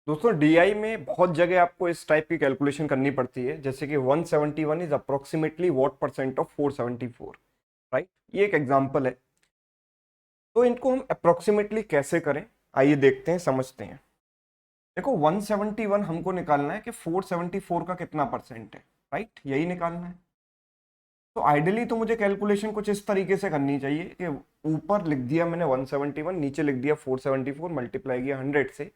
दोस्तों डीआई में बहुत जगह आपको इस टाइप की कैलकुलेशन करनी पड़ती है, जैसे कि 171 is approximately what percent of 474, right. ये एक एग्जांपल है। तो इनको हम अप्रोक्सीमेटली कैसे करें, आइए देखते हैं, समझते हैं। देखो 171 हमको निकालना है कि 474 का कितना परसेंट है, राइट, यही निकालना है। तो आइडियली तो मुझे कैलकुलेशन कुछ इस तरीके से करनी चाहिए कि ऊपर लिख दिया मैंने 171, नीचे लिख दिया 474, मल्टीप्लाई किया 100 से।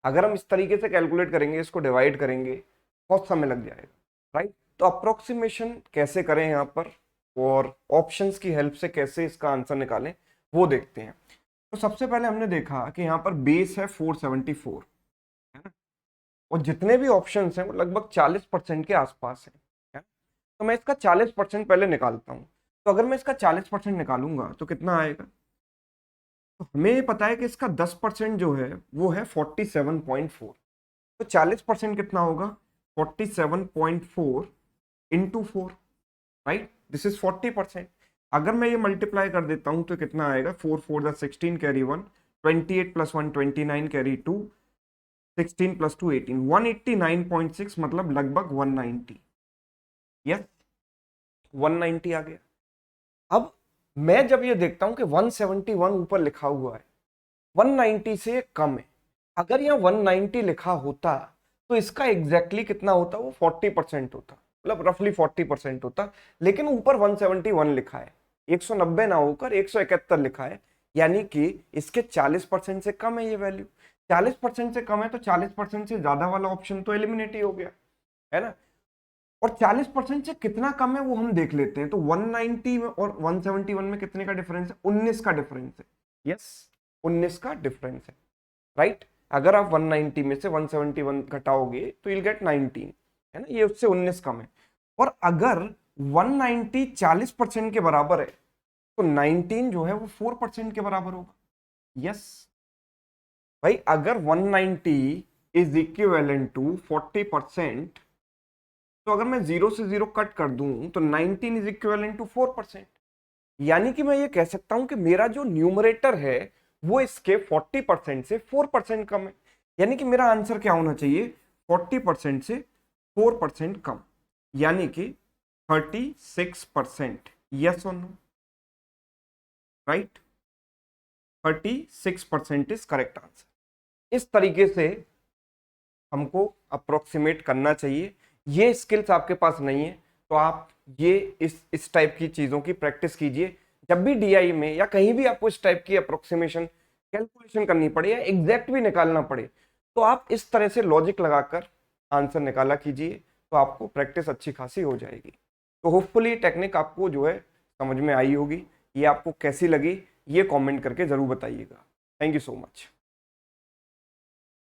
अगर हम इस तरीके से कैलकुलेट करेंगे, इसको डिवाइड करेंगे, बहुत समय लग जाएगा, राइट। तो अप्रोक्सीमेशन कैसे करें यहाँ पर, और ऑप्शंस की हेल्प से कैसे इसका आंसर निकालें, वो देखते हैं। तो सबसे पहले हमने देखा कि यहाँ पर बेस है 474, है ना, और जितने भी ऑप्शंस हैं वो लगभग 40% के आसपास हैं, है ना? तो मैं इसका 40% पहले निकालता हूँ। तो अगर मैं इसका 40% निकालूंगा तो कितना आएगा, तो हमें ये पता है कि इसका 10% जो है वो है 47.4। तो 40% कितना होगा, 47.4 इंटू 4, राइट, दिस इज 40%। अगर मैं ये मल्टीप्लाई कर देता हूं तो कितना आएगा, 4 4 the 16 carry 1, 28 plus 1 29 carry 2, 16 plus 2 18, 189.6 मतलब लगभग 190। यस, 190 आ गया। अब मैं जब ये देखता हूं कि 171 ऊपर लिखा हुआ है, 190 से कम है। अगर यहाँ 190 लिखा होता तो इसका एग्जैक्टली कितना होता, वो 40% होता, मतलब रफली 40% होता। लेकिन ऊपर 171 लिखा है, 190 ना होकर 171 लिखा है, यानी कि इसके 40% से कम है ये वैल्यू। 40% से कम है तो 40% से ज्यादा वाला ऑप्शन तो एलिमिनेट ही हो गया, है ना। और 40% से कितना कम है वो हम देख लेते हैं। तो 190 में और 171 में कितने का डिफरेंस है, 19 का डिफरेंस है। यस, 19 का डिफरेंस है, राइट। अगर आप 190 में से 171 घटाओगे तो you'll get 19, है ना, ये उससे 19 कम है। और अगर 190 40% के बराबर है तो 19 जो है वो 4% के बराबर होगा। यस भाई, अगर 190 इज इक्विवेलेंट टू 40%, तो अगर मैं 0 से 0 कट कर दूं तो 19 इज इक्विवेलेंट टू 4%। यानी कि मैं ये कह सकता हूं कि मेरा जो न्यूमरेटर है वो इसके 40% से 4% कम है। यानी कि मेरा आंसर क्या होना चाहिए, 40% से 4% कम, यानी कि 36%। यस और no, right, 36% is correct answer. इस तरीके से हमको अप्रोक्सीमेट करना चाहिए। ये स्किल्स आपके पास नहीं है तो आप ये इस टाइप की चीज़ों की प्रैक्टिस कीजिए। जब भी डीआई में या कहीं भी आपको इस टाइप की अप्रोक्सीमेशन कैलकुलेशन करनी पड़े या एग्जैक्ट भी निकालना पड़े, तो आप इस तरह से लॉजिक लगाकर आंसर निकाला कीजिए, तो आपको प्रैक्टिस अच्छी खासी हो जाएगी। तो होपफुली टेक्निक आपको जो है समझ में आई होगी। ये आपको कैसी लगी ये कमेंट करके ज़रूर बताइएगा। Thank you so much.